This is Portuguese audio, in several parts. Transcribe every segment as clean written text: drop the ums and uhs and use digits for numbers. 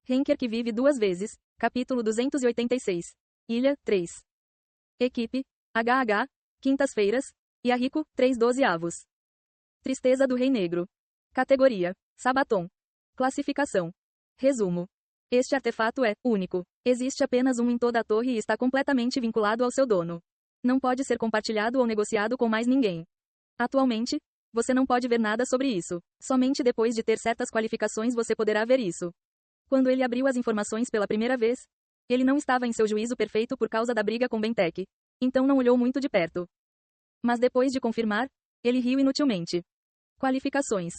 Henker que vive duas vezes. Capítulo 286. Ilha, 3. Equipe, HH, quintas-feiras. Yahiko, 3/12 avos. Tristeza do Rei Negro. Categoria, Sabaton. Classificação. Resumo. Este artefato é único. Existe apenas um em toda a torre e está completamente vinculado ao seu dono. Não pode ser compartilhado ou negociado com mais ninguém. Atualmente, você não pode ver nada sobre isso. Somente depois de ter certas qualificações você poderá ver isso. Quando ele abriu as informações pela primeira vez, ele não estava em seu juízo perfeito por causa da briga com Bentek. Então não olhou muito de perto. Mas depois de confirmar, ele riu inutilmente. Qualificações.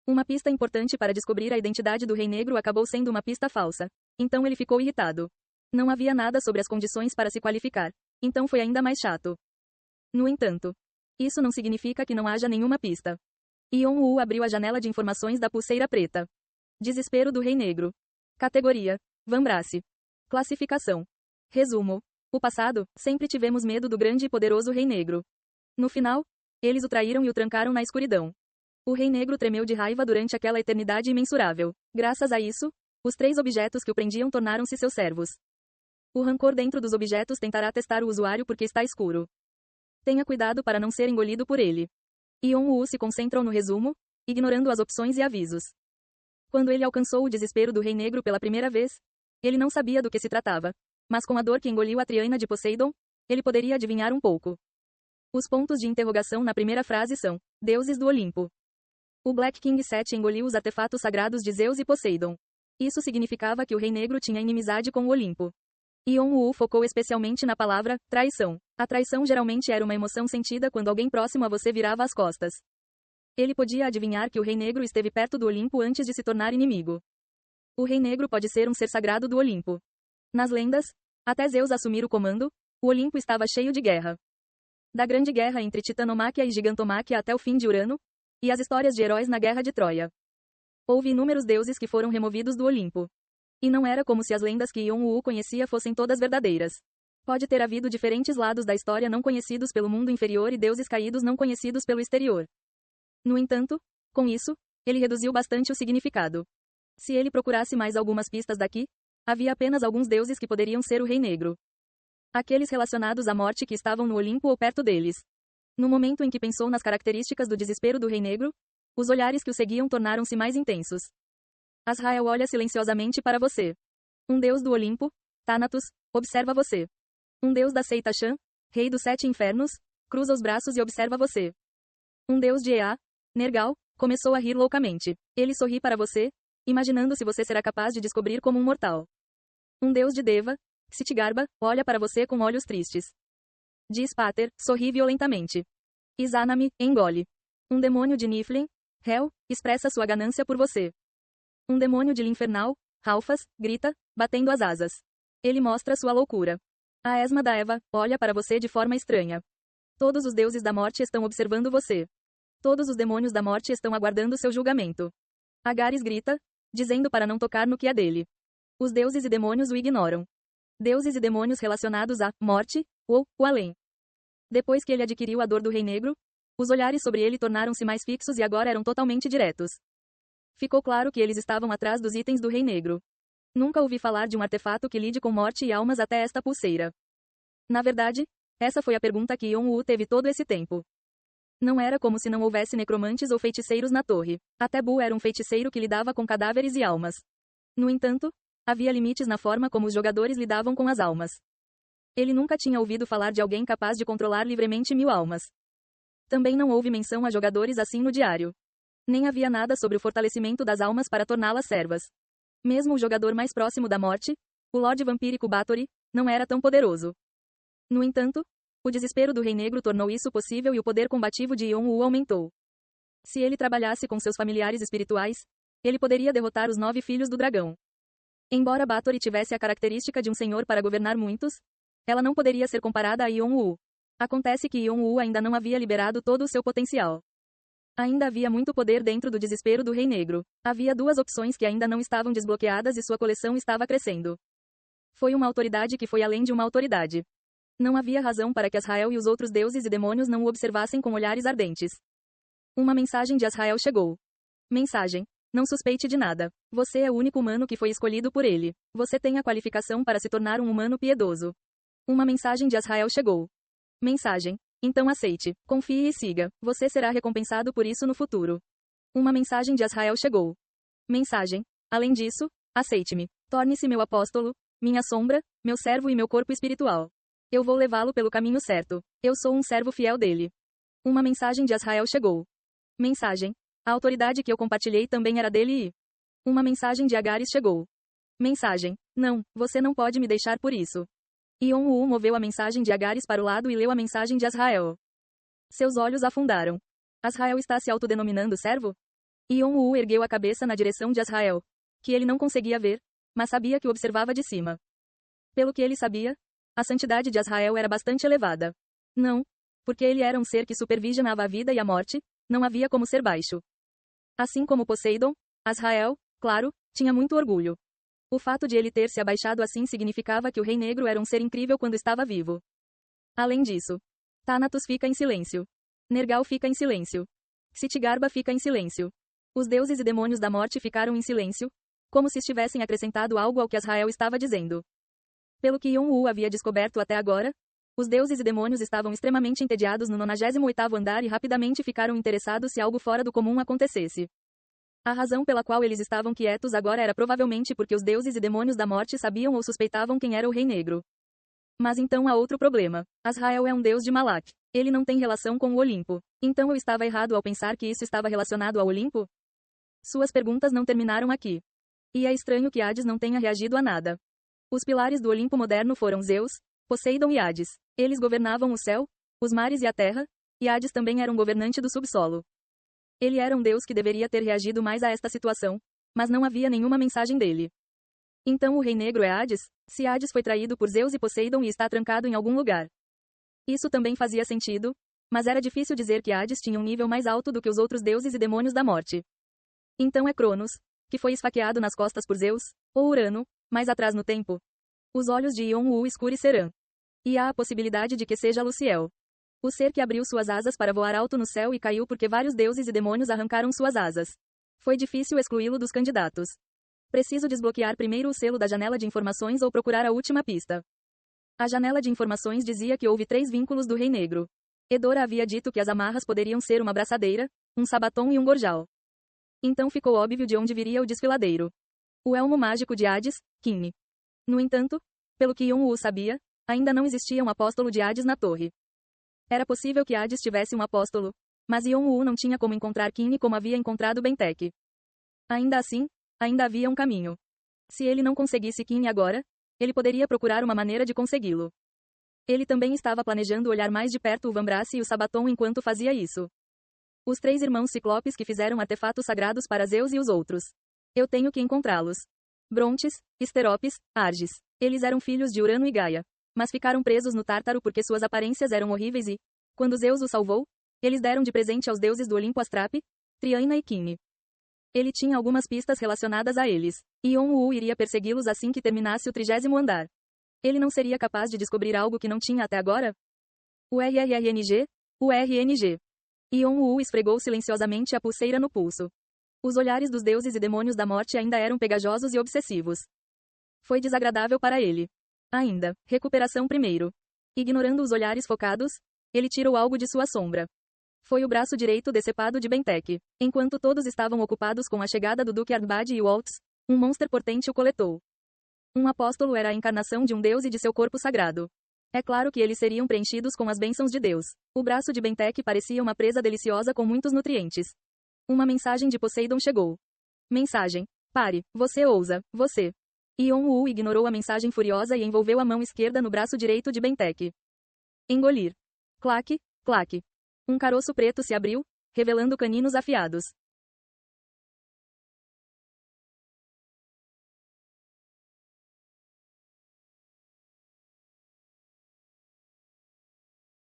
Uma pista importante para descobrir a identidade do Rei Negro acabou sendo uma pista falsa. Então ele ficou irritado. Não havia nada sobre as condições para se qualificar. Então foi ainda mais chato. No entanto, isso não significa que não haja nenhuma pista. Yeon-woo abriu a janela de informações da pulseira preta. Desespero do Rei Negro. Categoria, Van Brace. Classificação. Resumo. O passado, sempre tivemos medo do grande e poderoso Rei Negro. No final, eles o traíram e o trancaram na escuridão. O Rei Negro tremeu de raiva durante aquela eternidade imensurável. Graças a isso, os 3 objetos que o prendiam tornaram-se seus servos. O rancor dentro dos objetos tentará testar o usuário porque está escuro. Tenha cuidado para não ser engolido por ele. Yeon-woo se concentrou no resumo, ignorando as opções e avisos. Quando ele alcançou o desespero do Rei Negro pela primeira vez, ele não sabia do que se tratava. Mas com a dor que engoliu a Triana de Poseidon, ele poderia adivinhar um pouco. Os pontos de interrogação na primeira frase são: deuses do Olimpo. O Black King 7 engoliu os artefatos sagrados de Zeus e Poseidon. Isso significava que o Rei Negro tinha inimizade com o Olimpo. Yeon-woo focou especialmente na palavra traição. A traição geralmente era uma emoção sentida quando alguém próximo a você virava as costas. Ele podia adivinhar que o Rei Negro esteve perto do Olimpo antes de se tornar inimigo. O Rei Negro pode ser um ser sagrado do Olimpo. Nas lendas, até Zeus assumir o comando, o Olimpo estava cheio de guerra. Da grande guerra entre Titanomáquia e Gigantomáquia até o fim de Urano, e as histórias de heróis na Guerra de Troia. Houve inúmeros deuses que foram removidos do Olimpo. E não era como se as lendas que Yeon-woo conhecia fossem todas verdadeiras. Pode ter havido diferentes lados da história não conhecidos pelo mundo inferior e deuses caídos não conhecidos pelo exterior. No entanto, com isso, ele reduziu bastante o significado. Se ele procurasse mais algumas pistas daqui, havia apenas alguns deuses que poderiam ser o Rei Negro. Aqueles relacionados à morte que estavam no Olimpo ou perto deles. No momento em que pensou nas características do desespero do Rei Negro, os olhares que o seguiam tornaram-se mais intensos. Azrael olha silenciosamente para você. Um deus do Olimpo, Thanatos, observa você. Um deus da seita Shan, rei dos 7 infernos, cruza os braços e observa você. Um deus de Ea, Nergal, começou a rir loucamente. Ele sorri para você, imaginando se você será capaz de descobrir como um mortal. Um deus de Deva, Ksitigarba, olha para você com olhos tristes. Diz Pater, sorri violentamente. Izanami, engole. Um demônio de Niflheim, Hel, expressa sua ganância por você. Um demônio de Linfernal, Ralphas, grita, batendo as asas. Ele mostra sua loucura. A Esma da Eva, olha para você de forma estranha. Todos os deuses da morte estão observando você. Todos os demônios da morte estão aguardando seu julgamento. Agares grita, dizendo para não tocar no que é dele. Os deuses e demônios o ignoram. Deuses e demônios relacionados à morte, ou o além. Depois que ele adquiriu a dor do Rei Negro, os olhares sobre ele tornaram-se mais fixos e agora eram totalmente diretos. Ficou claro que eles estavam atrás dos itens do Rei Negro. Nunca ouvi falar de um artefato que lide com morte e almas até esta pulseira. Na verdade, essa foi a pergunta que Yeon-woo teve todo esse tempo. Não era como se não houvesse necromantes ou feiticeiros na torre. Até Bu era um feiticeiro que lidava com cadáveres e almas. No entanto, havia limites na forma como os jogadores lidavam com as almas. Ele nunca tinha ouvido falar de alguém capaz de controlar livremente 1000 almas. Também não houve menção a jogadores assim no diário. Nem havia nada sobre o fortalecimento das almas para torná-las servas. Mesmo o jogador mais próximo da morte, o Lorde Vampírico Bathory, não era tão poderoso. No entanto, o desespero do Rei Negro tornou isso possível e o poder combativo de Yeon-woo aumentou. Se ele trabalhasse com seus familiares espirituais, ele poderia derrotar os 9 filhos do dragão. Embora Bathory tivesse a característica de um senhor para governar muitos, ela não poderia ser comparada a Yeon-woo. Acontece que Yeon-woo ainda não havia liberado todo o seu potencial. Ainda havia muito poder dentro do desespero do Rei Negro. Havia 2 opções que ainda não estavam desbloqueadas e sua coleção estava crescendo. Foi uma autoridade que foi além de uma autoridade. Não havia razão para que Azrael e os outros deuses e demônios não o observassem com olhares ardentes. Uma mensagem de Azrael chegou. Mensagem. Não suspeite de nada. Você é o único humano que foi escolhido por ele. Você tem a qualificação para se tornar um humano piedoso. Uma mensagem de Azrael chegou. Mensagem. Então aceite, confie e siga. Você será recompensado por isso no futuro. Uma mensagem de Azrael chegou. Mensagem. Além disso, aceite-me. Torne-se meu apóstolo, minha sombra, meu servo e meu corpo espiritual. Eu vou levá-lo pelo caminho certo. Eu sou um servo fiel dele. Uma mensagem de Azrael chegou. Mensagem. A autoridade que eu compartilhei também era dele e... Uma mensagem de Agares chegou. Mensagem. Não, você não pode me deixar por isso. Ion-U moveu a mensagem de Agares para o lado e leu a mensagem de Azrael. Seus olhos afundaram. Azrael está se autodenominando servo? Ion-U ergueu a cabeça na direção de Azrael, que ele não conseguia ver, mas sabia que o observava de cima. Pelo que ele sabia, a santidade de Azrael era bastante elevada. Não, porque ele era um ser que supervisionava a vida e a morte, não havia como ser baixo. Assim como Poseidon, Azrael, claro, tinha muito orgulho. O fato de ele ter se abaixado assim significava que o Rei Negro era um ser incrível quando estava vivo. Além disso, Thanatos fica em silêncio. Nergal fica em silêncio. Xitigarbha fica em silêncio. Os deuses e demônios da morte ficaram em silêncio, como se estivessem acrescentado algo ao que Azrael estava dizendo. Pelo que Ion-U havia descoberto até agora, os deuses e demônios estavam extremamente entediados no 98º andar e rapidamente ficaram interessados se algo fora do comum acontecesse. A razão pela qual eles estavam quietos agora era provavelmente porque os deuses e demônios da morte sabiam ou suspeitavam quem era o Rei Negro. Mas então há outro problema. Azrael é um deus de Malak. Ele não tem relação com o Olimpo. Então eu estava errado ao pensar que isso estava relacionado ao Olimpo? Suas perguntas não terminaram aqui. E é estranho que Hades não tenha reagido a nada. Os pilares do Olimpo moderno foram Zeus, Poseidon e Hades. Eles governavam o céu, os mares e a terra, e Hades também era um governante do subsolo. Ele era um deus que deveria ter reagido mais a esta situação, mas não havia nenhuma mensagem dele. Então o Rei Negro é Hades? Se Hades foi traído por Zeus e Poseidon e está trancado em algum lugar. Isso também fazia sentido, mas era difícil dizer que Hades tinha um nível mais alto do que os outros deuses e demônios da morte. Então é Cronos, que foi esfaqueado nas costas por Zeus, ou Urano, mais atrás no tempo. Os olhos de Ion-U escurecerão. E há a possibilidade de que seja Luciel. O ser que abriu suas asas para voar alto no céu e caiu porque vários deuses e demônios arrancaram suas asas. Foi difícil excluí-lo dos candidatos. Preciso desbloquear primeiro o selo da janela de informações ou procurar a última pista. A janela de informações dizia que houve 3 vínculos do Rei Negro. Edora havia dito que as amarras poderiam ser uma braçadeira, um sabatom e um gorjal. Então ficou óbvio de onde viria o desfiladeiro. O elmo mágico de Hades, Kinni. No entanto, pelo que Ion-U sabia, ainda não existia um apóstolo de Hades na torre. Era possível que Hades tivesse um apóstolo, mas Ion-U não tinha como encontrar Kinni como havia encontrado Bentek. Ainda assim, ainda havia um caminho. Se ele não conseguisse Kinni agora, ele poderia procurar uma maneira de consegui-lo. Ele também estava planejando olhar mais de perto o Vambrace e o Sabaton enquanto fazia isso. Os 3 irmãos ciclopes que fizeram artefatos sagrados para Zeus e os outros. Eu tenho que encontrá-los. Brontes, Esteropes, Arges. Eles eram filhos de Urano e Gaia. Mas ficaram presos no Tártaro porque suas aparências eram horríveis e, quando Zeus os salvou, eles deram de presente aos deuses do Olimpo Astrape, Triaina e Kinni. Ele tinha algumas pistas relacionadas a eles. Ion-U iria persegui-los assim que terminasse o 30º andar. Ele não seria capaz de descobrir algo que não tinha até agora? O RRNG? O RNG. Ion-U esfregou silenciosamente a pulseira no pulso. Os olhares dos deuses e demônios da morte ainda eram pegajosos e obsessivos. Foi desagradável para ele. Ainda, recuperação primeiro. Ignorando os olhares focados, ele tirou algo de sua sombra. Foi o braço direito decepado de Bentek. Enquanto todos estavam ocupados com a chegada do Duque Ardbad e Waltz, um monster potente o coletou. Um apóstolo era a encarnação de um deus e de seu corpo sagrado. É claro que eles seriam preenchidos com as bênçãos de Deus. O braço de Bentek parecia uma presa deliciosa com muitos nutrientes. Uma mensagem de Poseidon chegou. Mensagem. Pare, você ousa, você. Ion-U ignorou a mensagem furiosa e envolveu a mão esquerda no braço direito de Bentek. Engolir. Claque, claque. Um caroço preto se abriu, revelando caninos afiados.